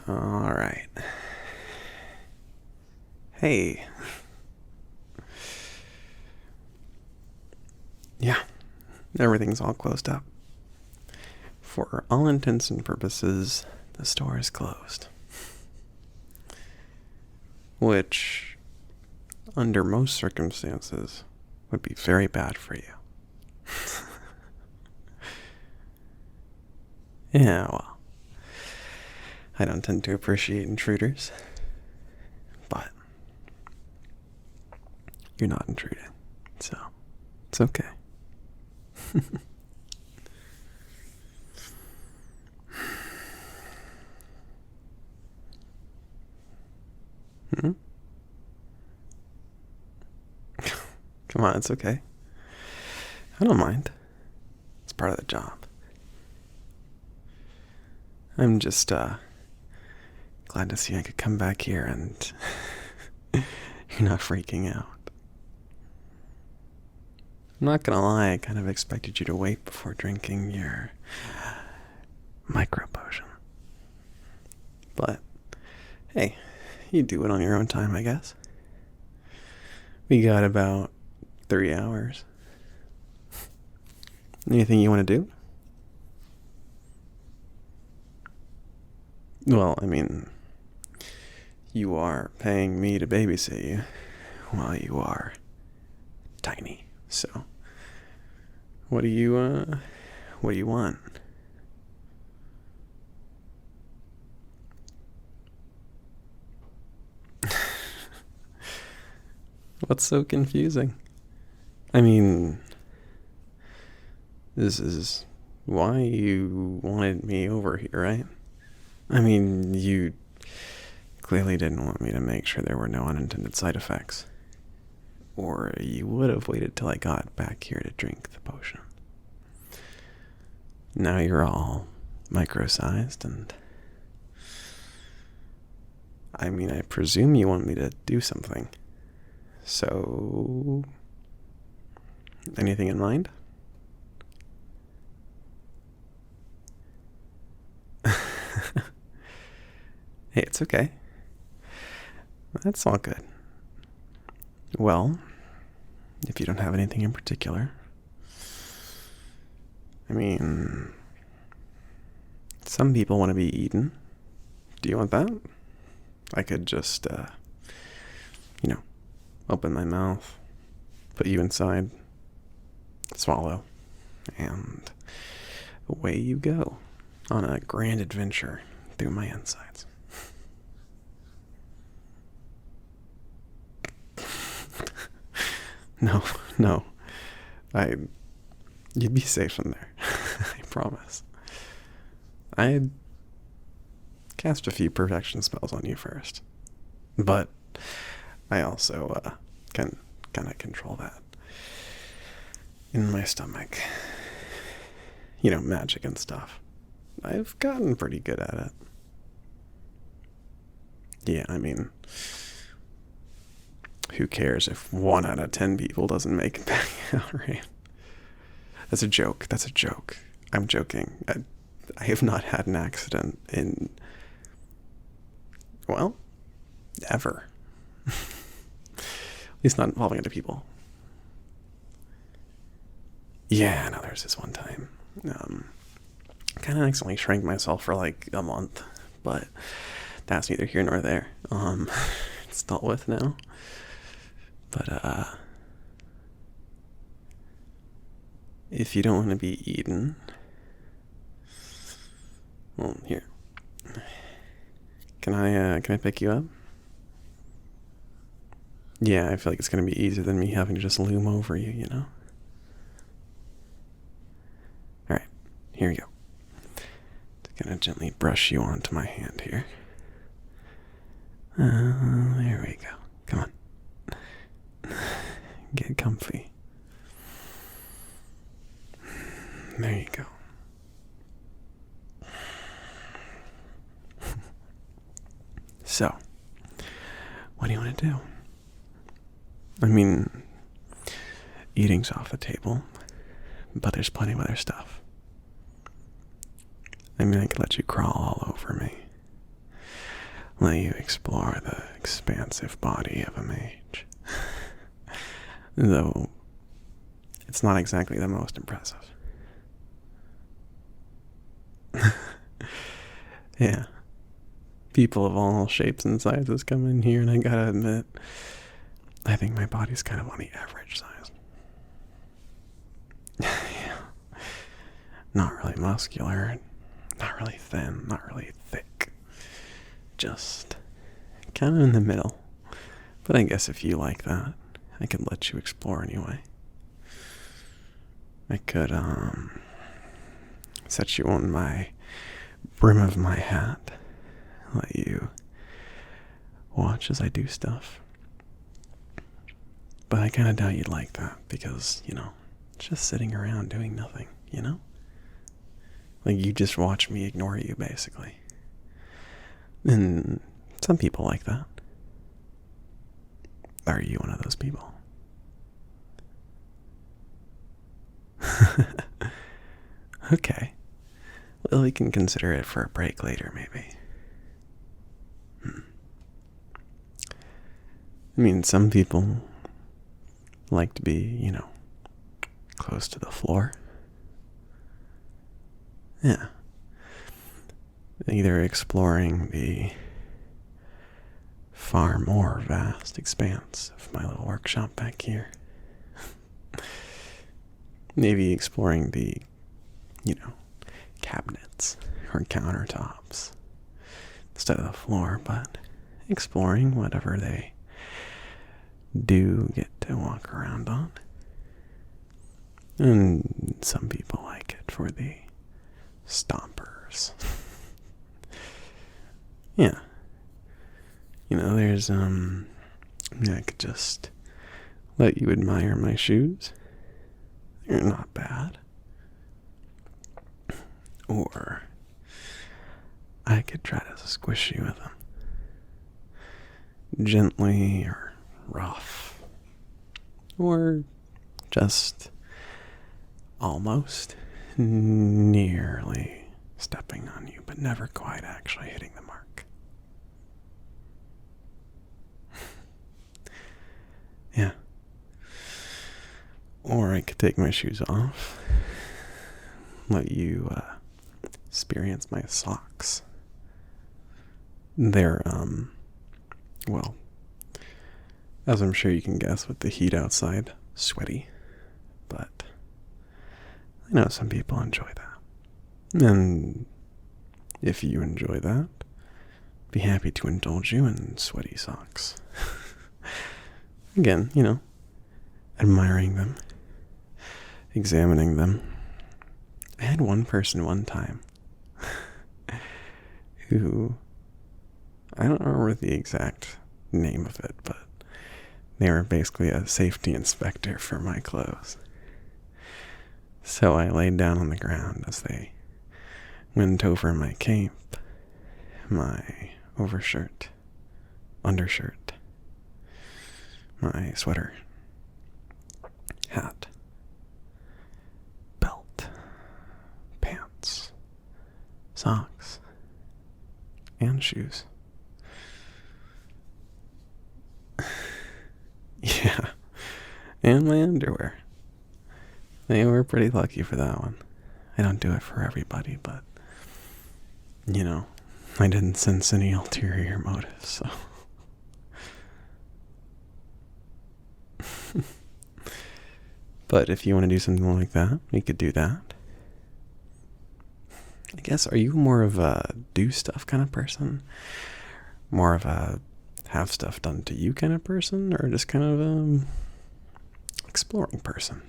All right. Hey. Yeah, everything's all closed up. For all intents and purposes, the store is closed. Which, under most circumstances, would be very bad for you. Yeah, well, I don't tend to appreciate intruders, but you're not intruding, so it's okay. Hmm? Come on, it's okay. I don't mind. It's part of the job. I'm just glad to see I could come back here and you're not freaking out. I'm not gonna lie, I kind of expected you to wait before drinking your micro potion. But hey, you do it on your own time, I guess. We got about 3 hours. Anything you want to do? Well, I mean, you are paying me to babysit you while you are tiny. So, what do you want? What's so confusing? I mean, this is why you wanted me over here, right? I mean, you clearly didn't want me to make sure there were no unintended side effects. Or you would have waited till I got back here to drink the potion. Now you're all micro-sized and... I mean, I presume you want me to do something. So... anything in mind? Hey, it's okay. That's all good. Well, if you don't have anything in particular, I mean, some people want to be eaten. Do you want that? I could just, open my mouth, put you inside, swallow, and away you go on a grand adventure through my insides. No. You'd be safe in there. I promise. I'd cast a few protection spells on you first. But I also can kind of control that in my stomach. Magic and stuff. I've gotten pretty good at it. Yeah, I mean... who cares if 1 out of 10 people doesn't make it back out, right? That's a joke. I'm joking. I have not had an accident in... well, ever. At least not involving other people. Yeah, no, there's this one time. Kind of accidentally shrank myself for like a month, but that's neither here nor there. It's dealt with now. But, if you don't want to be eaten, well, here. Can I pick you up? Yeah, I feel like it's going to be easier than me having to just loom over you, you know? Alright, here you go. Just gonna gently brush you onto my hand here. There we go. Come on. Get comfy. There you go. So, what do you want to do? I mean, eating's off the table, but there's plenty of other stuff. I mean, I could let you crawl all over me. let you explore the expansive body of a mage. Though it's not exactly the most impressive. Yeah. People of all shapes and sizes come in here, and I gotta admit, I think my body's kind of on the average size. Yeah. Not really muscular, not really thin, not really thick. Just kind of in the middle. But I guess if you like that, I could let you explore anyway. I could, set you on my brim of my hat, let you watch as I do stuff. But I kind of doubt you'd like that because, just sitting around doing nothing, Like you just watch me ignore you, basically. And some people like that. Are you one of those people? Okay. Well, we can consider it for a break later, maybe. I mean, some people like to be, close to the floor. Yeah. Either exploring the far more vast expanse of my little workshop back here. Maybe exploring the, cabinets or countertops instead of the floor, but exploring whatever they do get to walk around on. And some people like it for the stompers. Yeah. There's, I could just let you admire my shoes. They're not bad. Or I could try to squish you with them. Gently or rough. Or just almost nearly stepping on you, but never quite actually hitting the mark. Yeah. Or I could take my shoes off, let you experience my socks. They're, well, as I'm sure you can guess with the heat outside, sweaty. But I know some people enjoy that. And if you enjoy that, be happy to indulge you in sweaty socks. Again, admiring them, examining them. I had one person one time who, I don't remember the exact name of it, but they were basically a safety inspector for my clothes. So I laid down on the ground as they went over my cape, my overshirt, undershirt, my sweater, hat, belt, pants, socks, and shoes. Yeah, and my underwear. They were pretty lucky for that one. I don't do it for everybody, but, I didn't sense any ulterior motives, so. But if you want to do something like that, we could do that. I guess, are you more of a do stuff kind of person? More of a have stuff done to you kind of person? Or just kind of a exploring person?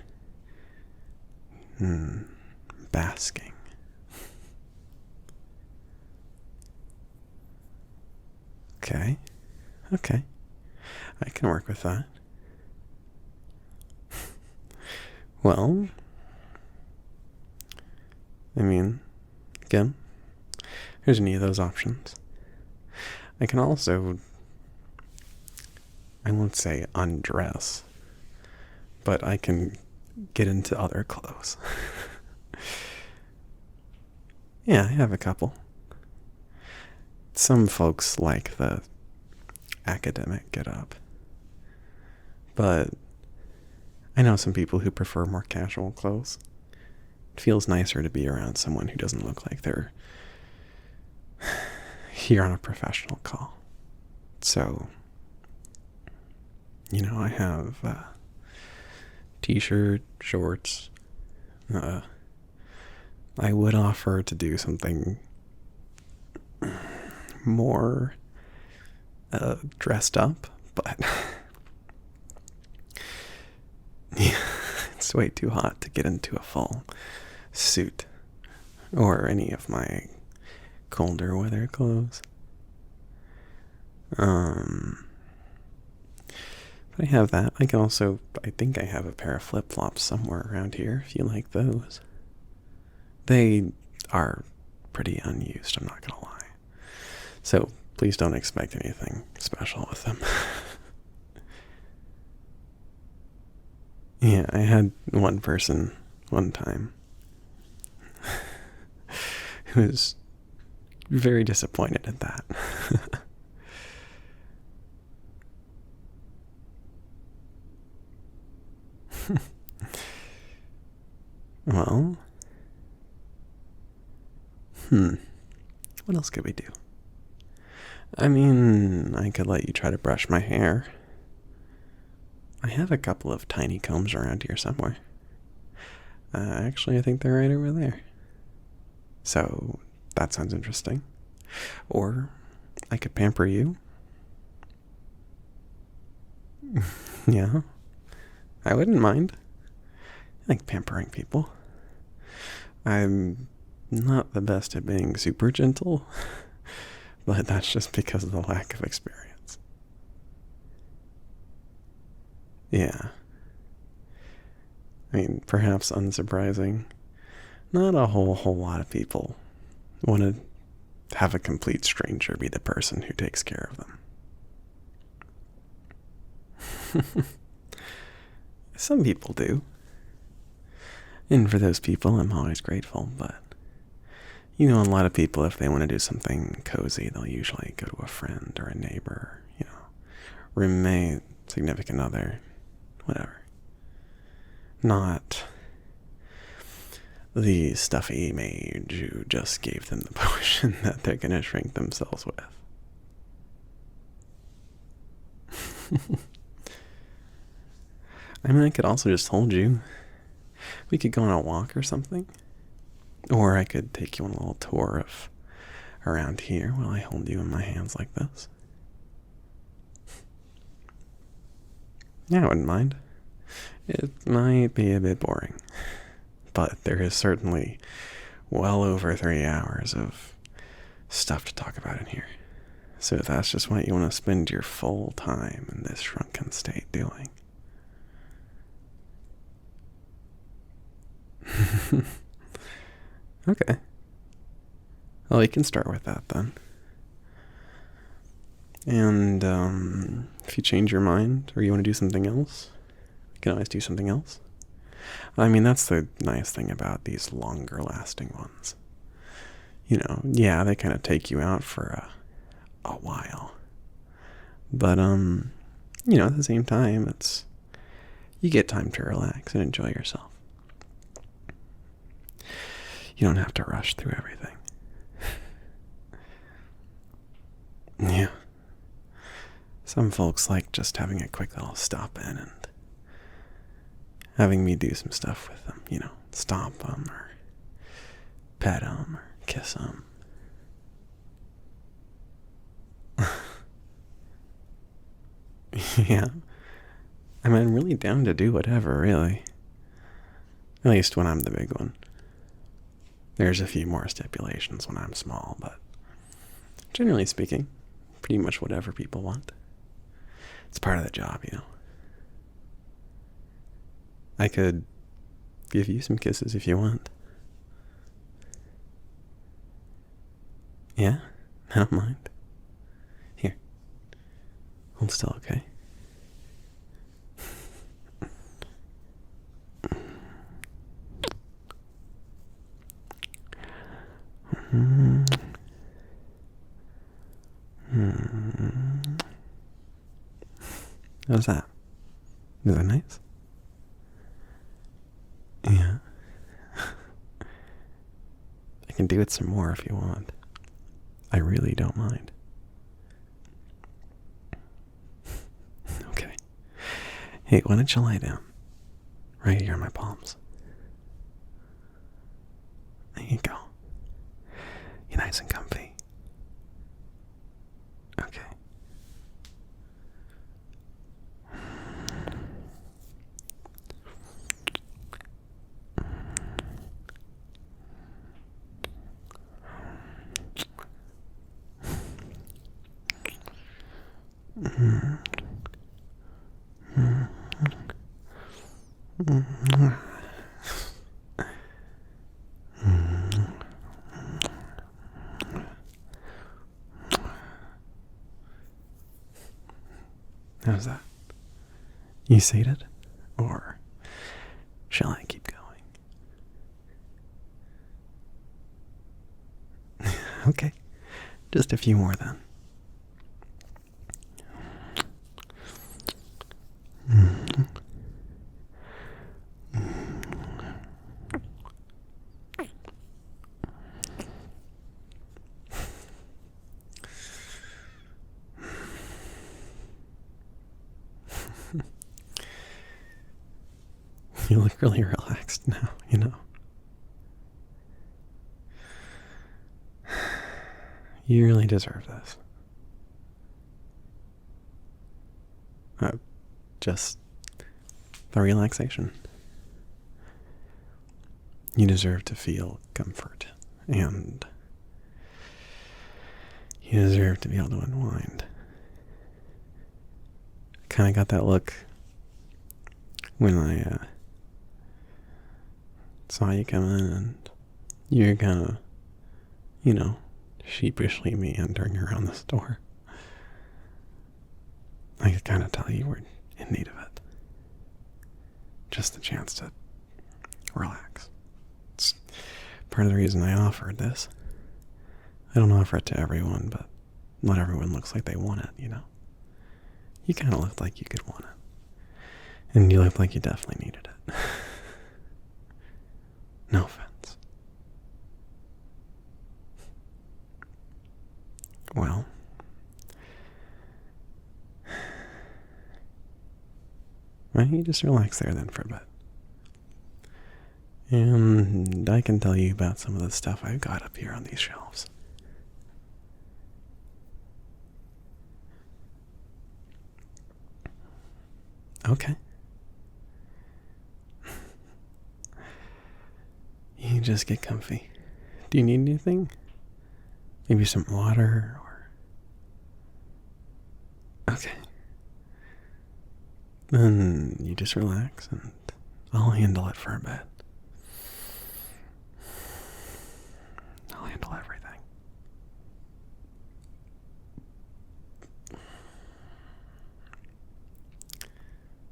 Basking. Okay. I can work with that. Well, I mean, again, here's any of those options. I can also, I won't say undress, but I can get into other clothes. Yeah, I have a couple. some folks like the academic get up, but I know some people who prefer more casual clothes. It feels nicer to be around someone who doesn't look like they're here on a professional call. So, I have t-shirt, shorts. I would offer to do something more dressed up, but yeah, it's way too hot to get into a full suit or any of my colder weather clothes. But I have that. I think I have a pair of flip-flops somewhere around here if you like those. They are pretty unused, I'm not gonna lie. So please don't expect anything special with them. Yeah, I had one person one time who was very disappointed at that. Well, what else could we do? I mean, I could let you try to brush my hair. I have a couple of tiny combs around here somewhere. Actually, I think they're right over there. So, that sounds interesting. Or, I could pamper you. Yeah, I wouldn't mind. I like pampering people. I'm not the best at being super gentle, but that's just because of the lack of experience. Yeah. I mean, perhaps unsurprising, not a whole lot of people want to have a complete stranger be the person who takes care of them. Some people do. And for those people, I'm always grateful, but a lot of people, if they want to do something cozy, they'll usually go to a friend or a neighbor, roommate, significant other, whatever. Not the stuffy mage who just gave them the potion that they're going to shrink themselves with. I mean, I could also just hold you. We could go on a walk or something. Or I could take you on a little tour of around here while I hold you in my hands like this. Yeah, I wouldn't mind. It might be a bit boring, but there is certainly well over 3 hours of stuff to talk about in here. So if that's just what you want to spend your full time in this shrunken state doing. Okay. Well, we can start with that then. And if you change your mind or you want to do something else, you can always do something else. I mean, that's the nice thing about these longer lasting ones. Yeah, they kind of take you out for a while. But, at the same time, you get time to relax and enjoy yourself. You don't have to rush through everything. Yeah. Some folks like just having a quick little stop in and having me do some stuff with them, stomp them or pet them or kiss them. Yeah. I mean, I'm really down to do whatever, really. At least when I'm the big one. There's a few more stipulations when I'm small, but generally speaking, pretty much whatever people want. It's part of the job, I could give you some kisses if you want. Yeah, I don't mind. Here, hold still, okay? How's that? Is that nice? Yeah. I can do it some more if you want. I really don't mind. Okay. Hey, why don't you lie down? Right here in my palms. There you go. You're nice and comfy. Okay. How's that? You sated? Or shall I keep going? Okay. Just a few more then. You look really relaxed now, you know. You really deserve this. Just the relaxation. You deserve to feel comfort, and you deserve to be able to unwind. Kind of got that look when I saw you come in, and you're kind of, sheepishly meandering around the store. I could kind of tell you were in need of it. Just the chance to relax. It's part of the reason I offered this. I don't offer it to everyone, but not everyone looks like they want it, you know? You kind of looked like you could want it. And you looked like you definitely needed it. No offense. Well, why don't you just relax there then for a bit? And I can tell you about some of the stuff I've got up here on these shelves. Okay. You just get comfy. Do you need anything? Maybe some water or... Okay. Then you just relax and I'll handle it for a bit. I'll handle everything.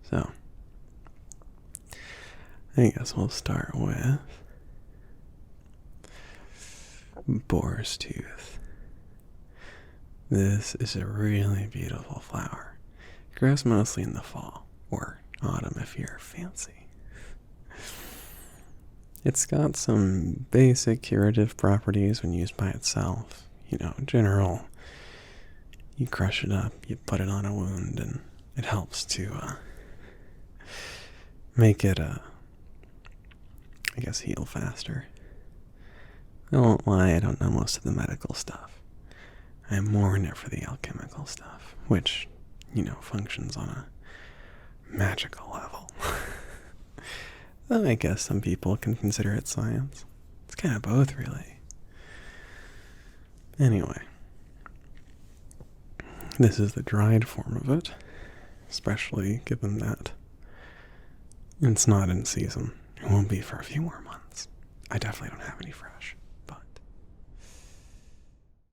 So, I guess we'll start with boar's tooth. This is a really beautiful flower. It grows mostly in the fall, or autumn if you're fancy. It's got some basic curative properties when used by itself. General, you crush it up, you put it on a wound, and it helps to make it, heal faster. I won't lie, I don't know most of the medical stuff. I'm more in it for the alchemical stuff, which, functions on a magical level. Though I guess some people can consider it science. It's kind of both, really. Anyway, this is the dried form of it, especially given that it's not in season. It won't be for a few more months. I definitely don't have any fresh.